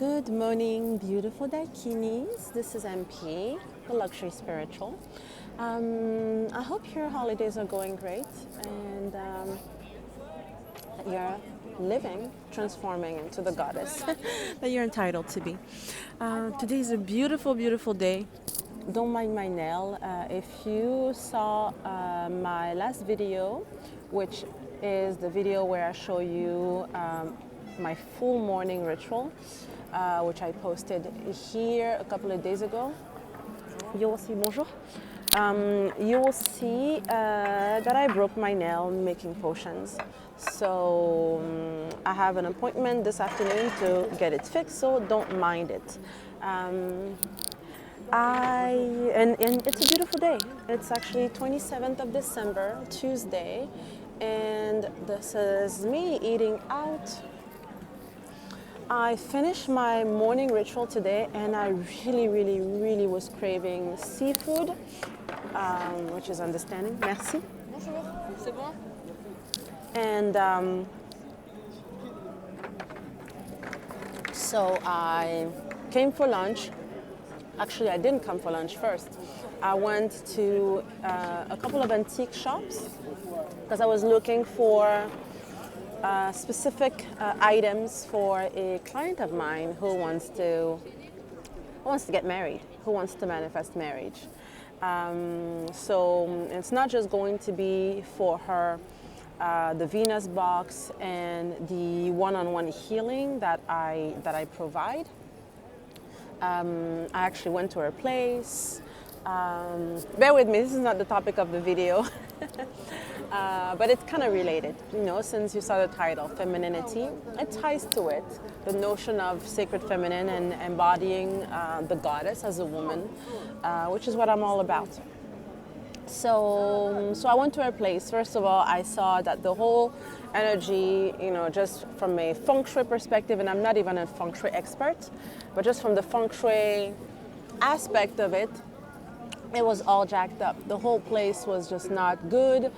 Good morning, beautiful Dakinis. This is MP, the Luxury Spiritual. I hope your holidays are going great and that you're living, transforming into the goddess that you're entitled to be. Today is a beautiful, beautiful day. Don't mind my nail. If you saw my last video, which is the video where I show you my full morning ritual, which I posted here a couple of days ago. You will see, bonjour. You will see that I broke my nail making potions. So I have an appointment this afternoon to get it fixed, so don't mind it. And it's a beautiful day. It's actually 27th of December, Tuesday, and this is me eating out. I finished my morning ritual today and I really was craving seafood, which is understanding. Merci. Bonjour, c'est bon? And so I came for lunch. Actually, I didn't come for lunch first. I went to a couple of antique shops because I was looking for specific items for a client of mine who wants to get married, who wants to manifest marriage. So it's not just going to be for her the Venus box and the one-on-one healing that I provide. I actually went to her place. Bear with me, this is not the topic of the video. But it's kind of related, you know, since you saw the title, Femininity, it ties to it, the notion of sacred feminine and embodying the goddess as a woman, which is what I'm all about. So I went to her place. First of all, I saw that the whole energy, you know, just from a feng shui perspective, and I'm not even a feng shui expert, but just from the feng shui aspect of it, it was all jacked up. The whole place was just not good.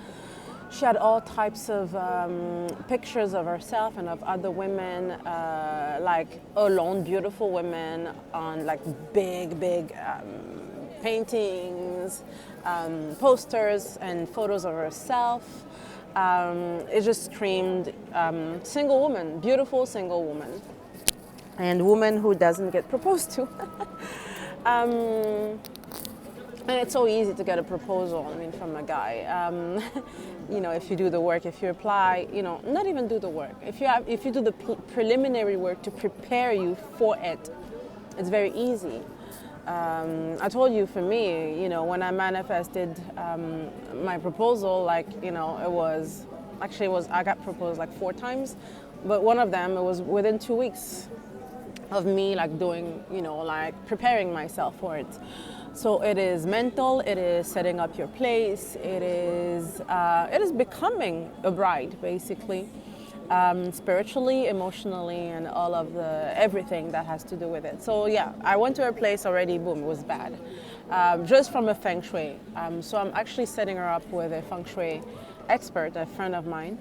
She had all types of pictures of herself and of other women, like alone, beautiful women on like big paintings, posters and photos of herself. It just screamed single woman, beautiful single woman, and woman who doesn't get proposed to. And it's so easy to get a proposal, I mean, from a guy. You know, if you do the work, if you apply, you know, not even do the work. If you do the preliminary work to prepare you for it, it's very easy. I told you, for me, you know, when I manifested my proposal, like, you know, I got proposed like 4 times, but one of them, it was within 2 weeks of me like doing, you know, like preparing myself for it. So it is mental, it is setting up your place, it is becoming a bride, basically, spiritually, emotionally, and all of everything that has to do with it. So yeah, I went to her place already, boom, it was bad, just from a feng shui. So I'm actually setting her up with a feng shui expert, a friend of mine,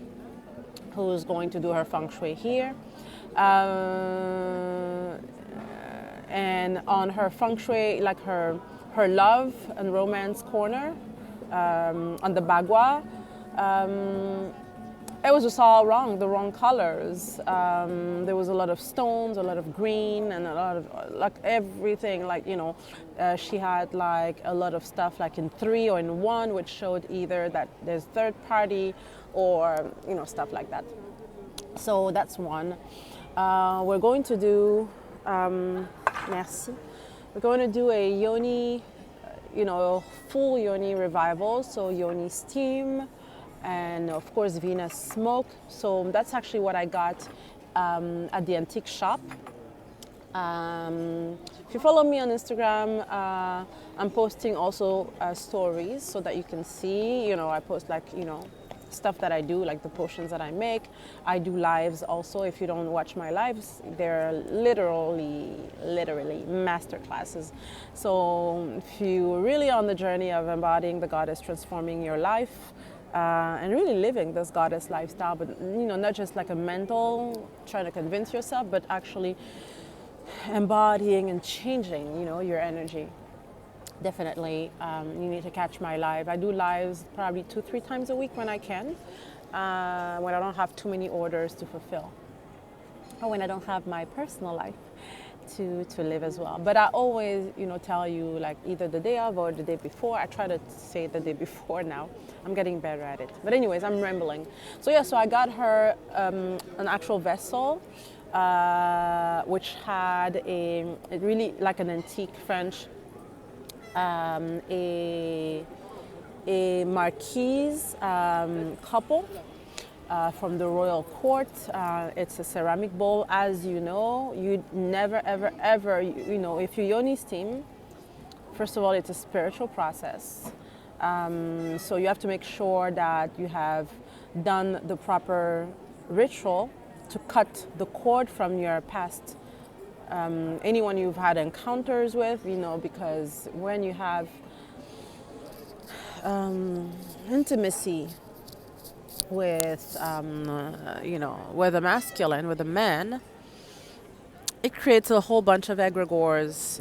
who's going to do her feng shui here. And on her feng shui, like her love and romance corner, on the bagua, it was just all wrong, the wrong colors. There was a lot of stones, a lot of green, and a lot of like everything, like, you know, she had like a lot of stuff like in 3 or in 1, which showed either that there's third party or, you know, stuff like that. So that's one. We're going to do, merci. We're going to do a yoni, you know, full yoni revival. So yoni steam, and of course Venus smoke. So that's actually what I got at the antique shop. If you follow me on Instagram, I'm posting also stories so that you can see, you know, I post like, you know, stuff that I do, like the potions that I make. I do lives also. If you don't watch my lives, they're literally master classes. So if you're really on the journey of embodying the goddess, transforming your life, and really living this goddess lifestyle, but, you know, not just like a mental, trying to convince yourself, but actually embodying and changing, your energy. Definitely, you need to catch my live. I do lives probably 2-3 times a week when I can, when I don't have too many orders to fulfill, or when I don't have my personal life to live as well. But I always, tell you like either the day of or the day before. I try to say the day before now. I'm getting better at it. But anyways, I'm rambling. So yeah, so I got her an actual vessel, which had a really like an antique French, a marquise couple from the royal court. It's a ceramic bowl. As you know, you never, ever, ever, if you yoni steam, first of all, it's a spiritual process. So you have to make sure that you have done the proper ritual to cut the cord from your past. Anyone you've had encounters with, because when you have intimacy with, with a masculine, with a man, it creates a whole bunch of egregores,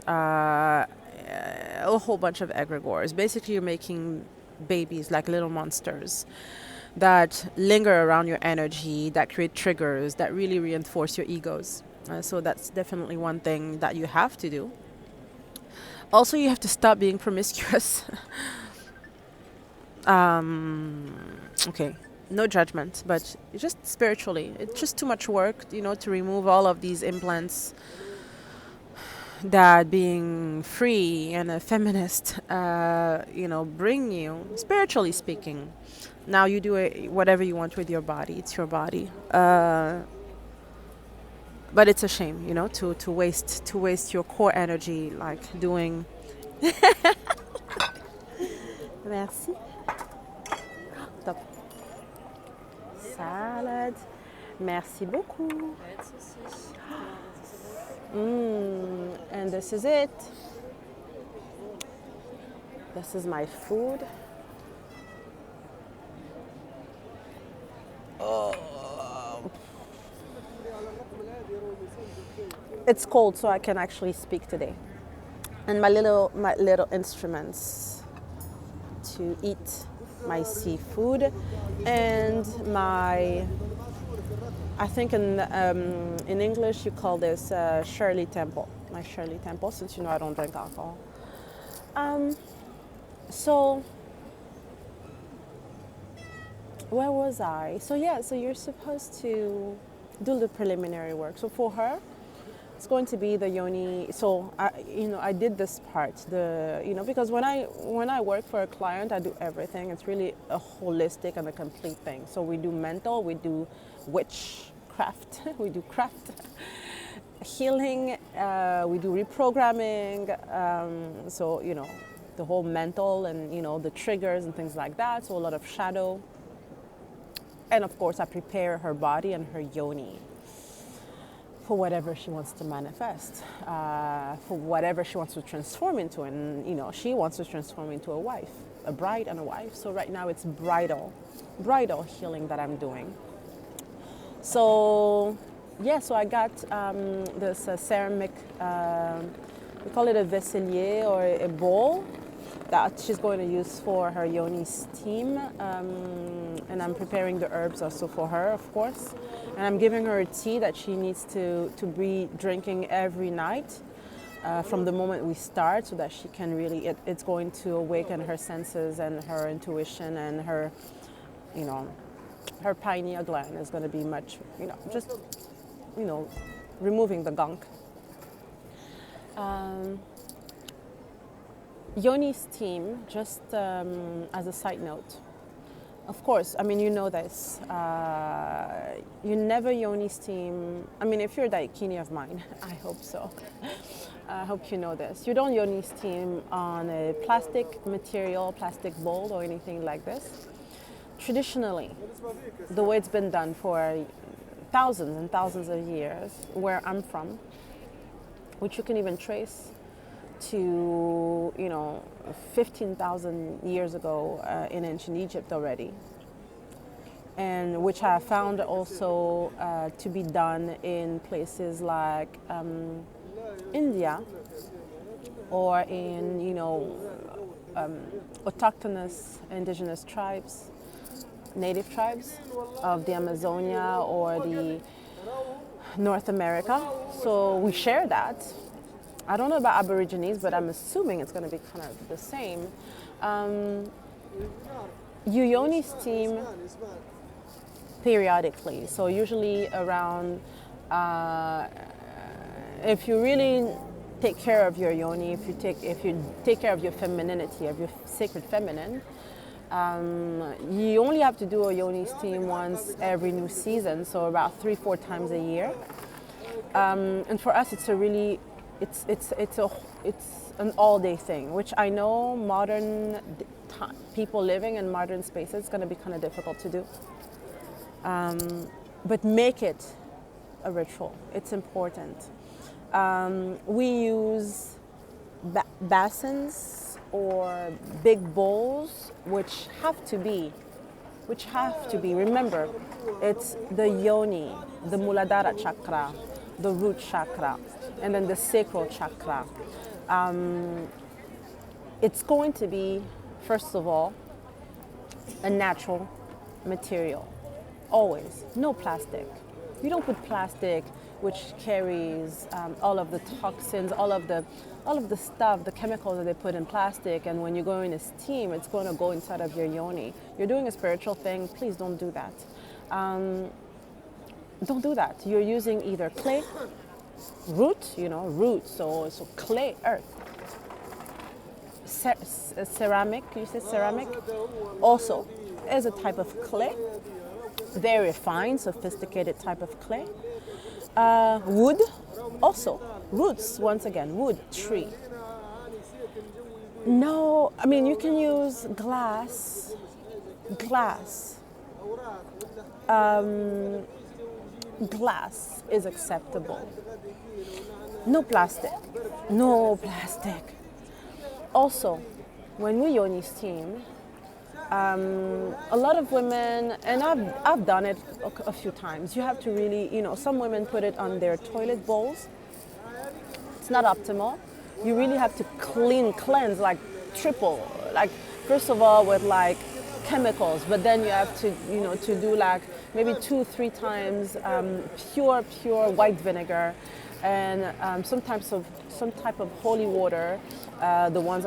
Basically, you're making babies like little monsters that linger around your energy, that create triggers, that really reinforce your egos. So that's definitely one thing that you have to do. Also, you have to stop being promiscuous. Okay, no judgment, but just spiritually, it's just too much work, to remove all of these implants that being free and a feminist, bring you, spiritually speaking. Now you do whatever you want with your body. It's your body. But it's a shame, to waste your core energy like doing. Merci. Top. Salad. Merci beaucoup. And this is it. This is my food. Oh. It's cold, so I can actually speak today. And my little instruments to eat my seafood and I think in English you call this Shirley Temple. My Shirley Temple, since I don't drink alcohol. So where was I? So you're supposed to do the preliminary work. So for her, it's going to be the yoni. So I did this part, because when I work for a client, I do everything. It's really a holistic and a complete thing. So we do mental, we do witchcraft, we do craft, healing, we do reprogramming. So the whole mental and the triggers and things like that. So a lot of shadow. And of course, I prepare her body and her yoni for whatever she wants to manifest, for whatever she wants to transform into. And, she wants to transform into a wife, a bride and a wife. So right now it's bridal healing that I'm doing. So, so I got this ceramic, we call it a vaisselier or a bowl that she's going to use for her yoni steam. And I'm preparing the herbs also for her, of course. And I'm giving her a tea that she needs to be drinking every night from the moment we start, so that she can really, it's going to awaken her senses and her intuition and her, her pineal gland is going to be much, just, removing the gunk. Yoni steam, just as a side note. Of course, you know this. You never yoni steam. If you're a daikini of mine, I hope so. I hope you know this. You don't yoni steam on a plastic material, plastic bowl or anything like this. Traditionally, the way it's been done for thousands and thousands of years, where I'm from, which you can even trace to 15,000 years ago in ancient Egypt already. and which I found also to be done in places like India or in, autochthonous indigenous tribes, native tribes of the Amazonia or the North America. So we share that. I don't know about Aborigines, but I'm assuming it's going to be kind of the same. You yoni steam periodically, so usually around, if you really take care of your yoni, if you take care of your femininity, of your sacred feminine, you only have to do a yoni steam once every new season, so about 3-4 times a year. And for us, it's an all-day thing, which I know people living in modern spaces, it's going to be kind of difficult to do. But make it a ritual. It's important. We use basins or big bowls, which have to be. Remember, it's the yoni, the Muladhara chakra, the root chakra, and then the sacral chakra. It's going to be, first of all, a natural material. Always. No plastic. You don't put plastic, which carries all of the toxins, all of the stuff, the chemicals that they put in plastic, and when you go in a steam, it's going to go inside of your yoni. You're doing a spiritual thing, please don't do that. Don't do that. You're using either clay, root, so clay, earth. Ceramic, you say ceramic? Also is a type of clay, very refined, sophisticated type of clay. Wood, also. Roots, once again, wood, tree. No, I mean, you can use glass. Glass is acceptable. No plastic. Also, when we yoni steam, a lot of women, and I've done it a few times, you have to really, some women put it on their toilet bowls. It's not optimal. You really have to cleanse, like triple, like first of all with like chemicals, but then you have to, to do like maybe 2-3 times pure white vinegar, and some type of holy water, the one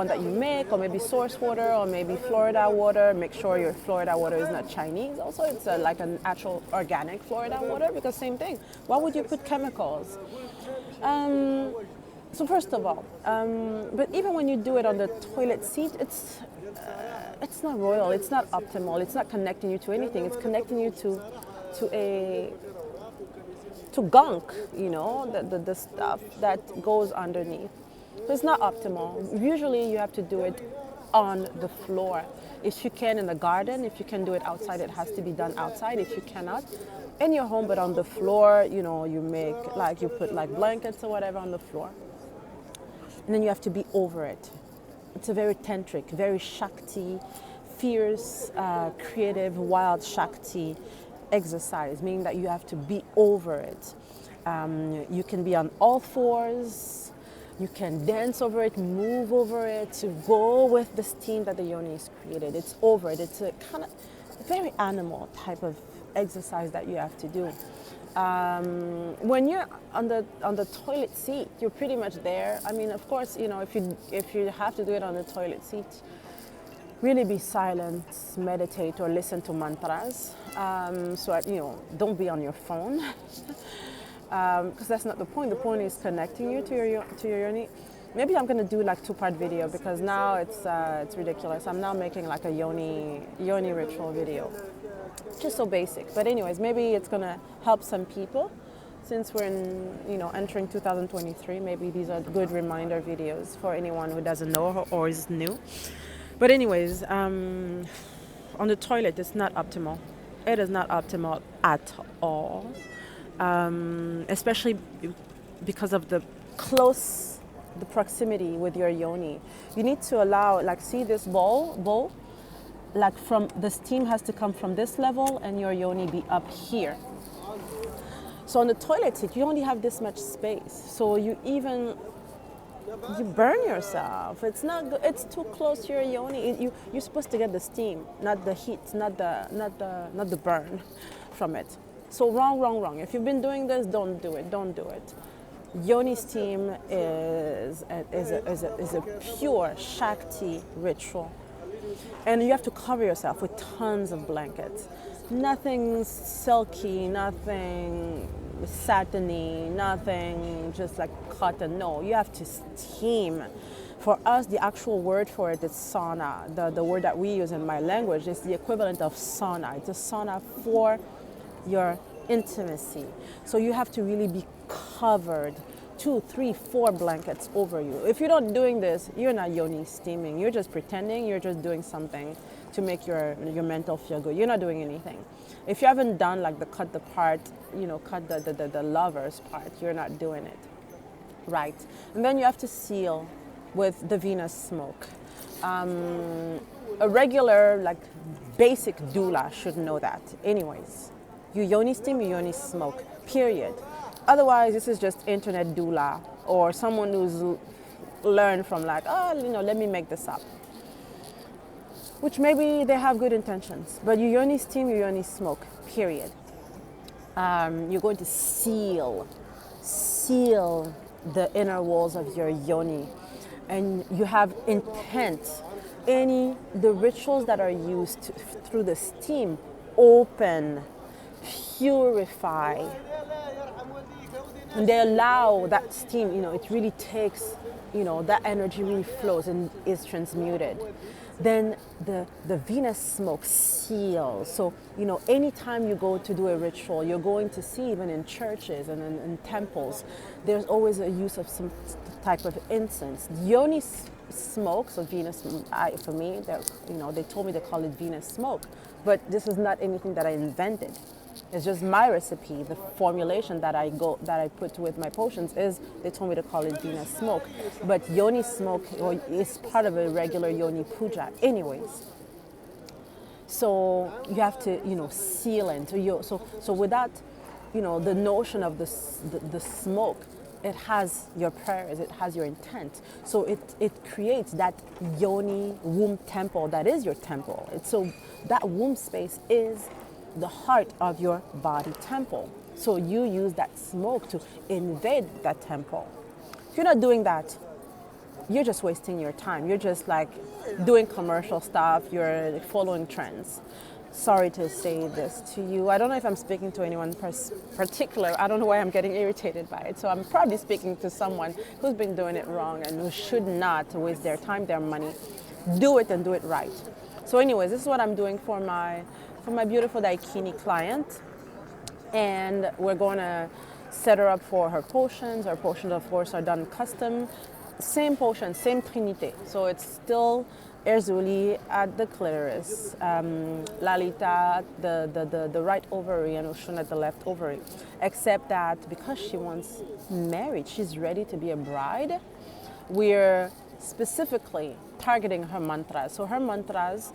that you make, or maybe source water, or maybe Florida water. Make sure your Florida water is not Chinese. Also, it's like an actual organic Florida water, because same thing. Why would you put chemicals? So first of all, but even when you do it on the toilet seat, it's not royal. It's not optimal. It's not connecting you to anything. It's connecting you to gunk, the stuff that goes underneath. So it's not optimal. Usually you have to do it on the floor. If you can in the garden, if you can do it outside, it has to be done outside. If you cannot, in your home, but on the floor, you put like blankets or whatever on the floor. And then you have to be over it. It's a very tantric, very Shakti, fierce, creative, wild Shakti exercise, meaning that you have to be over it. You can be on all fours, you can dance over it, move over it, to go with the steam that the yoni is created. It's over it. It's a kind of very animal type of exercise that you have to do. When you're on the toilet seat, you're pretty much there. I mean, of course, if you have to do it on the toilet seat, really be silent, meditate, or listen to mantras. Don't be on your phone, because that's not the point. The point is connecting you to your yoni. Maybe I'm gonna do like 2-part video, because now it's ridiculous. I'm now making like a yoni ritual video, just so basic. But anyways, maybe it's gonna help some people. Since we're entering 2023, maybe these are good reminder videos for anyone who doesn't know or is new. But anyways, on the toilet, it's not optimal. It is not optimal at all, especially because of the proximity with your yoni. You need to allow, see this bowl. like from the steam has to come from this level and your yoni be up here. So on the toilet seat, you only have this much space. So you burn yourself. It's not good. It's too close to your yoni. You're supposed to get the steam, not the heat, not the burn from it. So wrong. If you've been doing this, don't do it. Don't do it. Yoni steam is a pure Shakti ritual. And you have to cover yourself with tons of blankets. Nothing silky, nothing satiny, nothing just like cotton. No, you have to steam. For us, the actual word for it is sauna. The word that we use in my language is the equivalent of sauna. It's a sauna for your intimacy. So you have to really be covered, 2, 3, 4 blankets over you. If you're not doing this, you're not yoni steaming. You're just pretending. You're just doing something to make your mental feel good. You're not doing anything. If you haven't done like the cut the part, cut the lovers part, you're not doing it. Right. And then you have to seal with the Venus smoke. A regular, like basic doula should know that. Anyways, you yoni steam, you yoni smoke, period. Otherwise, this is just internet doula or someone who's learned from like, let me make this up. Which maybe they have good intentions, but you yoni steam, you yoni smoke, period. You're going to seal the inner walls of your yoni, and you have intent. The rituals that are used through the steam open, purify, and they allow that steam, it really takes, that energy really flows and is transmuted. Then the Venus smoke seals. So, anytime you go to do a ritual, you're going to see, even in churches and in temples, there's always a use of some type of incense. Yoni smoke, so Venus, for me, they told me to call it Venus smoke, but this is not anything that I invented. It's just my recipe. The formulation that I put with my potions is, they told me to call it Venus smoke. But yoni smoke is part of a regular yoni puja anyways. So you have to, seal in. So with that, the notion of the smoke, it has your prayers, it has your intent. So it creates that yoni womb temple that is your temple. So that womb space is the heart of your body temple. So you use that smoke to invade that temple. If you're not doing that, you're just wasting your time. You're just like doing commercial stuff. You're following trends. Sorry to say this to you. I don't know if I'm speaking to anyone particular. I don't know why I'm getting irritated by it. So I'm probably speaking to someone who's been doing it wrong and who should not waste their time, their money. Do it and do it right. So anyways, this is what I'm doing for my beautiful Daikini client, and we're going to set her up for her potions. Her potions, of course, are done custom. Same potion, same trinité. So it's still Erzuli at the clitoris, Lalita the right ovary, and Oshun at the left ovary. Except that because she wants married, she's ready to be a bride, we're specifically targeting her mantras. So her mantras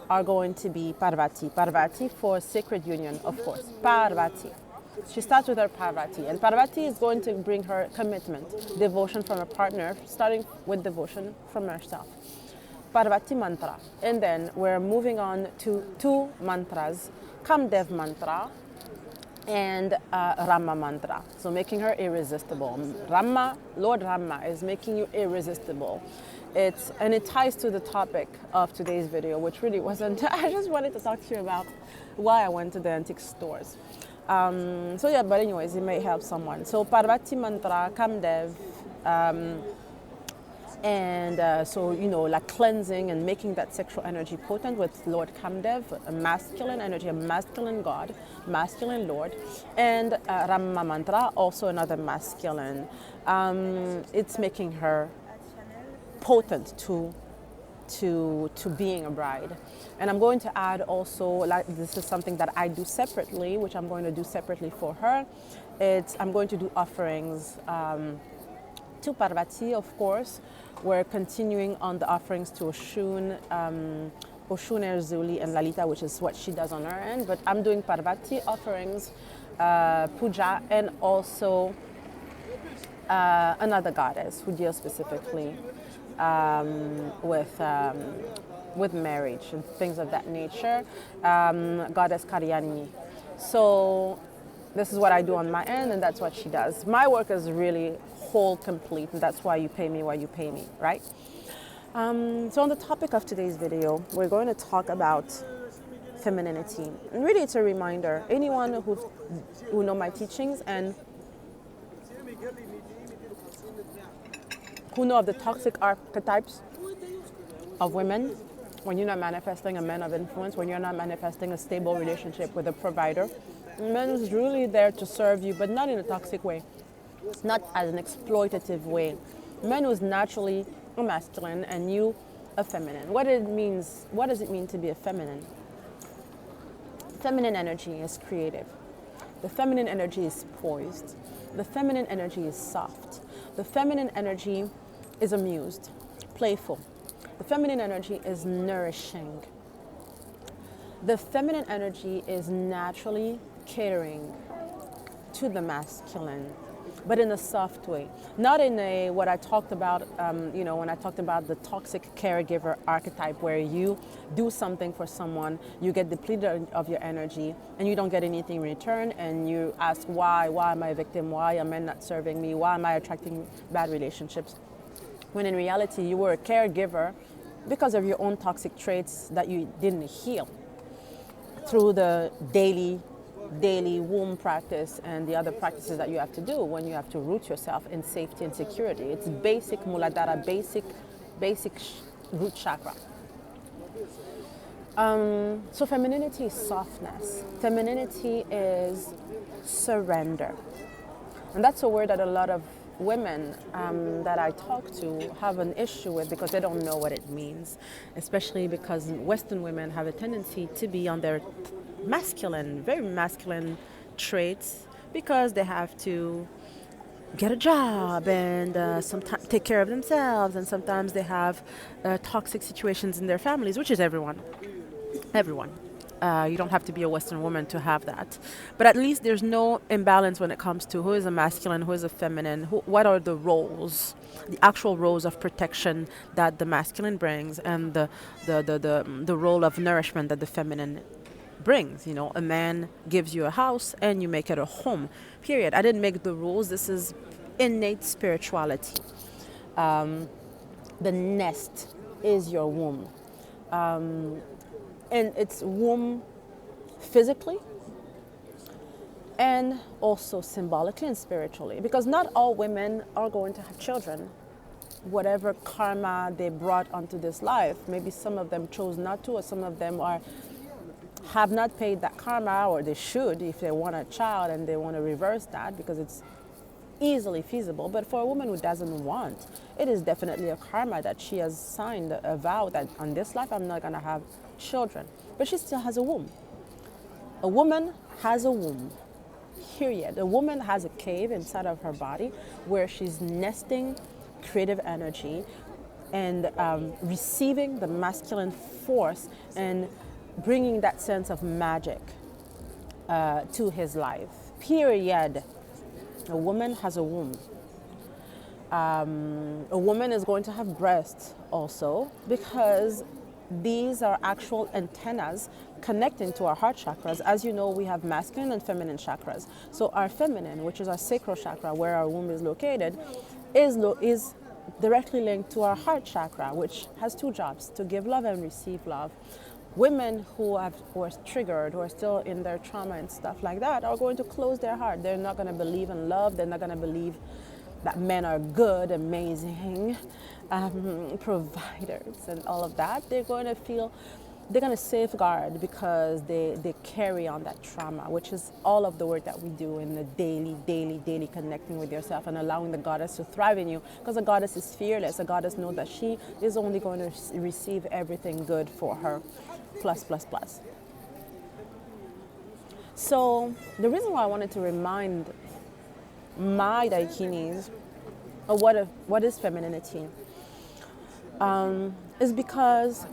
are going to be Parvati. Parvati for sacred union, of course. Parvati. She starts with her Parvati. And Parvati is going to bring her commitment, devotion from her partner, starting with devotion from herself. Parvati mantra. And then we're moving on to 2 mantras, Kamdev mantra and Rama mantra. So making her irresistible. Lord Rama is making you irresistible. And it ties to the topic of today's video, which really wasn't. I just wanted to talk to you about why I went to the antique stores. But anyways, it may help someone. So Parvati mantra, Kamdev, like cleansing and making that sexual energy potent with Lord Kamdev, a masculine energy, a masculine god, masculine lord, and Rama mantra, also another masculine. It's making her potent to being a bride. And I'm going to add also, like, this is something that I do separately, which I'm going to do separately for her. I'm going to do offerings to Parvati, of course. We're continuing on the offerings to Oshun, Oshun, Zuli, and Lalita, which is what she does on her end. But I'm doing Parvati offerings, puja, and also another goddess who deals specifically with marriage and things of that nature, goddess Karyani. So this is what I do on my end, and that's what she does. My work is really whole, complete, and that's why you pay me what you pay me, right? So on the topic of today's video, we're going to talk about femininity. And really it's a reminder, anyone who know my teachings and who know of the toxic archetypes of women, when you're not manifesting a man of influence, when you're not manifesting a stable relationship with a provider, a man is really there to serve you, but not in a toxic way, not as an exploitative way. A man who's naturally a masculine and you a feminine. What does it mean to be a feminine? Feminine energy is creative. The feminine energy is poised. The feminine energy is soft. The feminine energy is amused, playful. The feminine energy is nourishing. The feminine energy is naturally catering to the masculine, but in a soft way, not in a what I talked about. When I talked about the toxic caregiver archetype, where you do something for someone, you get depleted of your energy, and you don't get anything in return, and you ask why am I a victim? Why am I not serving me? Why am I attracting bad relationships? When in reality, you were a caregiver because of your own toxic traits that you didn't heal through the daily womb practice and the other practices that you have to do when you have to root yourself in safety and security. It's basic Muladhara, basic root chakra. So femininity is softness. Femininity is surrender. And that's a word that a lot of women that I talk to have an issue with because they don't know what it means, especially because Western women have a tendency to be on their masculine, very masculine traits because they have to get a job and sometimes take care of themselves, and sometimes they have toxic situations in their families, which is everyone. You don't have to be a Western woman to have that. But at least there's no imbalance when it comes to who is a masculine, who is a feminine, what are the roles, the actual roles of protection that the masculine brings, and the role of nourishment that the feminine brings. A man gives you a house and you make it a home, period. I didn't make the rules. This is innate spirituality. The nest is your womb. And it's womb physically and also symbolically and spiritually, because not all women are going to have children. Whatever karma they brought onto this life, maybe some of them chose not to, or some of them have not paid that karma, or they should if they want a child and they want to reverse that, because it's easily feasible. But for a woman who doesn't want, it is definitely a karma that she has signed a vow that on this life I'm not going to have children, but she still has a womb. A woman has a womb, period. A woman has a cave inside of her body where she's nesting creative energy and receiving the masculine force and bringing that sense of magic to his life, period. A woman has a womb. A woman is going to have breasts also, because these are actual antennas connecting to our heart chakras. As you know, we have masculine and feminine chakras. So our feminine, which is our sacral chakra, where our womb is located, is directly linked to our heart chakra, which has two jobs: to give love and receive love. Women who are triggered, who are still in their trauma and stuff like that, are going to close their heart. They're not going to believe in love. They're not going to believe that men are good, amazing, providers and all of that. They're going to safeguard because they carry on that trauma, which is all of the work that we do in the daily connecting with yourself and allowing the goddess to thrive in you, because a goddess is fearless. A goddess knows that she is only going to receive everything good for her, plus. So the reason why I wanted to remind my daikinis of what is femininity is because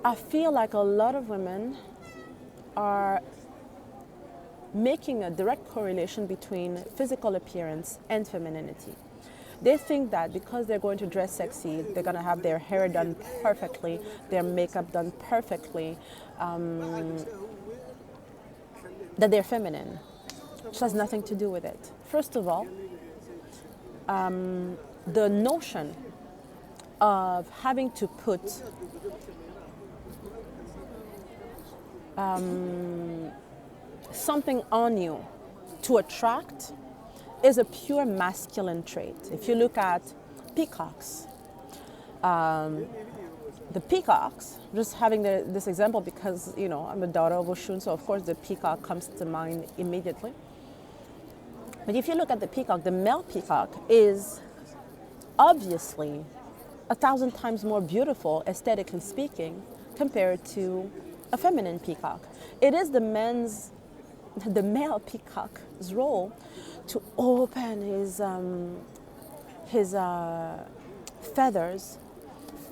I feel like a lot of women are making a direct correlation between physical appearance and femininity. They think that because they're going to dress sexy, they're going to have their hair done perfectly, their makeup done perfectly, that they're feminine, which has nothing to do with it. First of all, the notion of having to put something on you to attract is a pure masculine trait. If you look at peacocks, the peacocks, just having this example because, you know, I'm a daughter of Oshun, so of course the peacock comes to mind immediately. But if you look at the peacock, the male peacock is obviously 1,000 times more beautiful, aesthetically speaking, compared to a feminine peacock. It is the male peacock's role to open his feathers,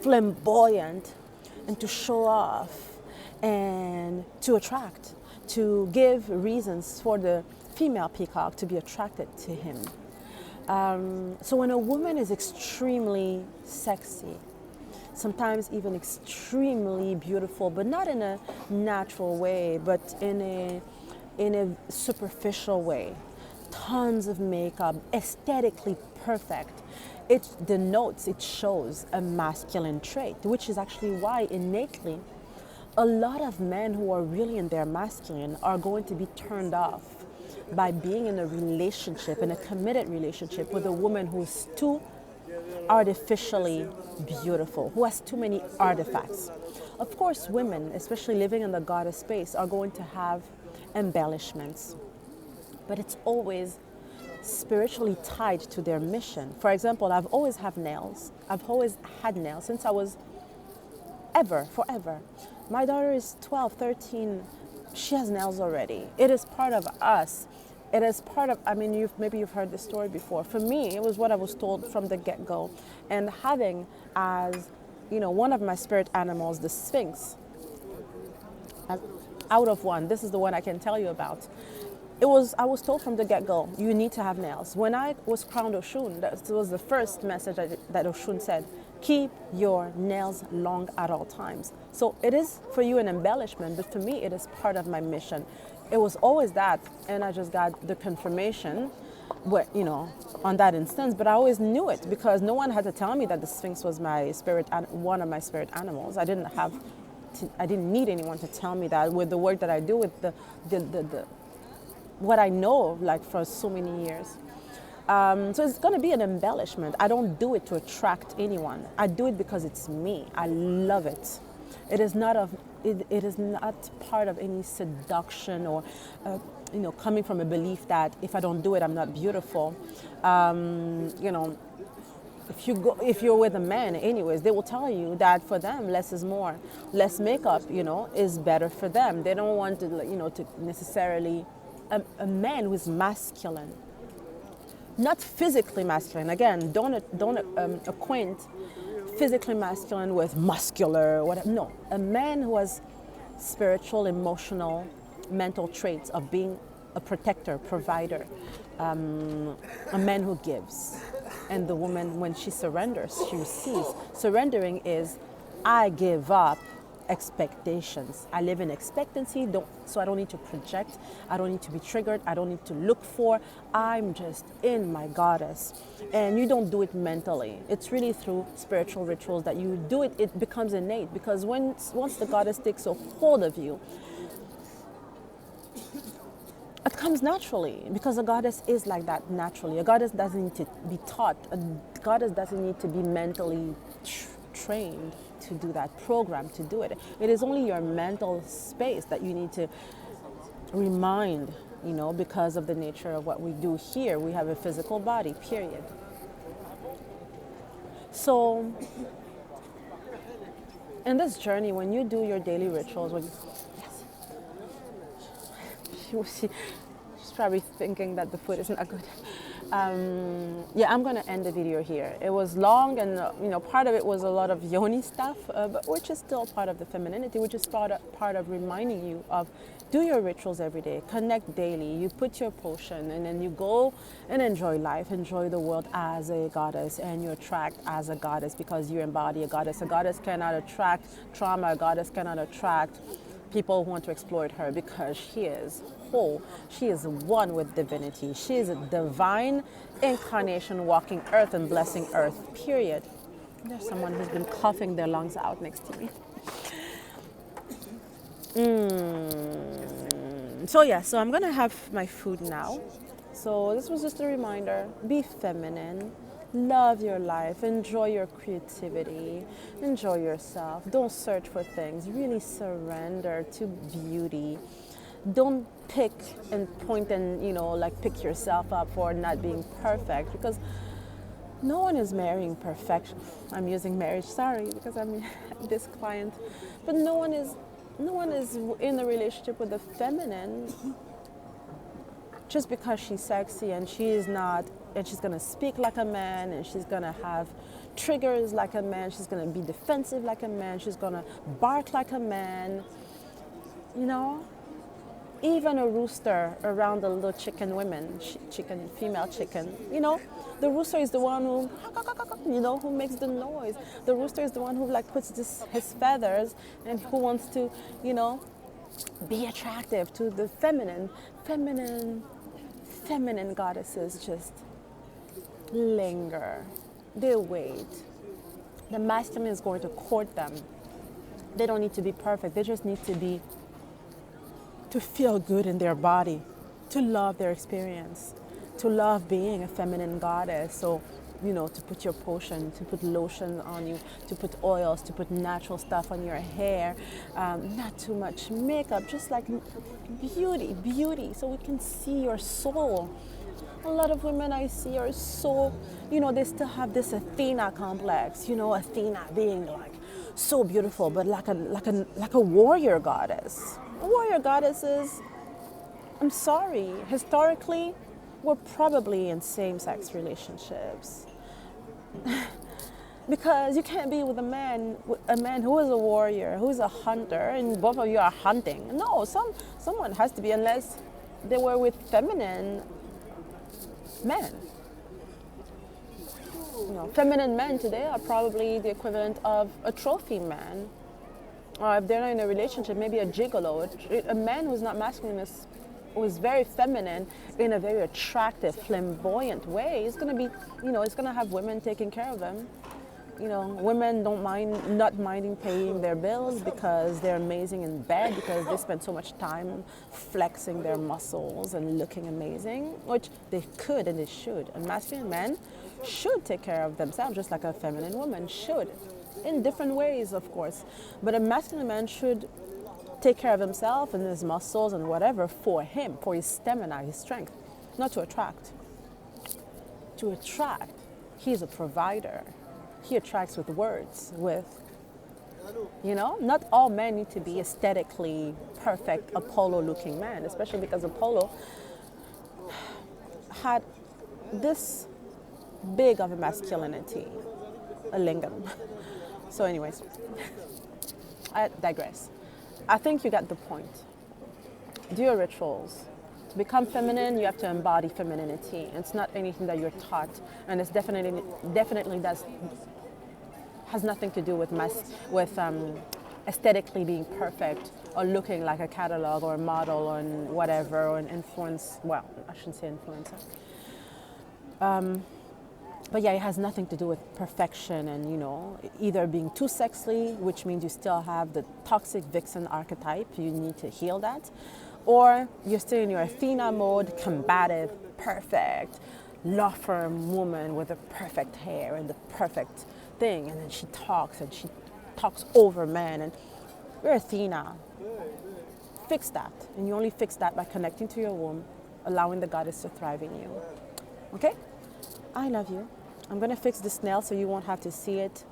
flamboyant, and to show off and to attract, to give reasons for the female peacock to be attracted to him. So when a woman is extremely sexy, sometimes even extremely beautiful, but not in a natural way, but in a superficial way, tons of makeup, aesthetically perfect, it denotes, it shows a masculine trait, which is actually why innately a lot of men who are really in their masculine are going to be turned off by being in a relationship, in a committed relationship with a woman who's too artificially beautiful, who has too many artifacts. Of course, women, especially living in the goddess space, are going to have embellishments, but it's always spiritually tied to their mission. For example, I've always had nails. I've always had nails since I was forever. My daughter is 12, 13. She has nails already. It is part of us. It is part of, I mean, maybe you've heard this story before. For me, it was what I was told from the get-go. And having as, you know, one of my spirit animals, the Sphinx, out of one, this is the one I can tell you about. I was told from the get-go, you need to have nails. When I was crowned Oshun, that was the first message that Oshun said, keep your nails long at all times. So it is for you an embellishment, but for me, it is part of my mission. It was always that, and I just got the confirmation, you know, on that instance, but I always knew it because no one had to tell me that the Sphinx was my one of my spirit animals. I didn't need anyone to tell me that with the work that I do, with the what I know, like, for so many years. So it's going to be an embellishment. I don't do it to attract anyone. I do it because it's me. I love it. It is not part of any seduction or, you know, coming from a belief that if I don't do it, I'm not beautiful. You know, if you're with a man, anyways, they will tell you that for them, less is more. Less makeup, you know, is better for them. They don't want to, you know, to necessarily a man who is masculine. Not physically masculine. Again, don't acquaint physically masculine with muscular, whatever. No, a man who has spiritual, emotional, mental traits of being a protector, provider, a man who gives. And the woman, when she surrenders, she receives. Surrendering is, I give up expectations. I live in expectancy, so I don't need to project. I don't need to be triggered. I don't need to look for. I'm just in my goddess. And you don't do it mentally. It's really through spiritual rituals that you do it. It becomes innate because once the goddess takes a hold of you, it comes naturally because a goddess is like that naturally. A goddess doesn't need to be taught. A goddess doesn't need to be mentally trained to do that, program to do it. It is only your mental space that you need to remind, you know, because of the nature of what we do here. We have a physical body, period. So in this journey, when you do your daily rituals, she's probably thinking that the food isn't that good. Yeah, I'm gonna end the video here. It was long, and part of it was a lot of yoni stuff, but which is still part of the femininity, which is part of reminding you of do your rituals every day, connect daily. You put your potion, and then you go and enjoy life, enjoy the world as a goddess, and you attract as a goddess because you embody a goddess. A goddess cannot attract trauma. A goddess cannot attract people who want to exploit her because she is whole. She is one with divinity. She is a divine incarnation walking earth and blessing earth, period. There's someone who's been coughing their lungs out next to me. So I'm gonna have my food now. So this was just a reminder, be feminine. Love your life, enjoy your creativity, enjoy yourself. Don't search for things, really surrender to beauty. Don't pick and point and, pick yourself up for not being perfect because no one is marrying perfection. I'm using marriage, sorry, because I'm this client. But no one is in a relationship with the feminine just because she's sexy and she is not, and she's gonna speak like a man, and she's gonna have triggers like a man, she's gonna be defensive like a man, she's gonna bark like a man. Even a rooster around the little chicken women, female chicken, the rooster is the one who makes the noise. The rooster is the one who puts his feathers and who wants to, be attractive to the feminine goddesses. Just linger. They wait. The masculine is going to court them. They don't need to be perfect. They just need to feel good in their body, to love their experience, to love being a feminine goddess. So, to put your potion, to put lotion on you, to put oils, to put natural stuff on your hair, not too much makeup, just like beauty, so we can see your soul. A lot of women I see are so, they still have this Athena complex, Athena being so beautiful, but like a warrior goddess. Warrior goddesses, I'm sorry, historically, we're probably in same-sex relationships. Because you can't be with a man who is a warrior, who is a hunter, and both of you are hunting. No, someone has to be, unless they were with feminine men. Feminine men today are probably the equivalent of a trophy man. Or if they're not in a relationship, maybe a gigolo. A man who's not masculine who is very feminine in a very attractive, flamboyant way is going to be, it's going to have women taking care of him. Women not minding paying their bills because they're amazing in bed, because they spend so much time flexing their muscles and looking amazing, which they could and they should. A masculine man should take care of themselves just like a feminine woman should. In different ways, of course. But a masculine man should take care of himself and his muscles and whatever for him, for his stamina, his strength, not to attract. To attract, he's a provider. He attracts with words, not all men need to be aesthetically perfect Apollo-looking man, especially because Apollo had this big of a masculinity, a lingam. So anyways, I digress. I think you got the point. Do your rituals. To become feminine, you have to embody femininity. It's not anything that you're taught, and it's definitely has nothing to do with aesthetically being perfect or looking like a catalog or a model or whatever, or an influence. Well, I shouldn't say influencer. But yeah, it has nothing to do with perfection and, either being too sexy, which means you still have the toxic vixen archetype. You need to heal that. Or you're still in your Athena mode, combative, perfect, law firm woman with the perfect hair and the perfect thing. And then she talks over men. And you're Athena. Fix that. And you only fix that by connecting to your womb, allowing the goddess to thrive in you. Okay? I love you. I'm going to fix this nail so you won't have to see it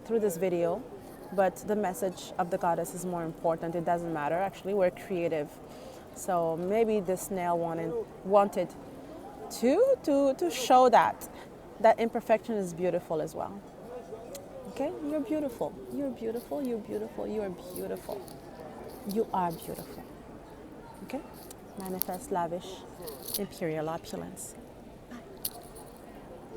through this video, but the message of the goddess is more important. It doesn't matter. Actually, we're creative. So maybe this nail wanted to show that imperfection is beautiful as well. Okay, you're beautiful. You're beautiful. You're beautiful. You are beautiful. You are beautiful. Okay, manifest lavish imperial opulence.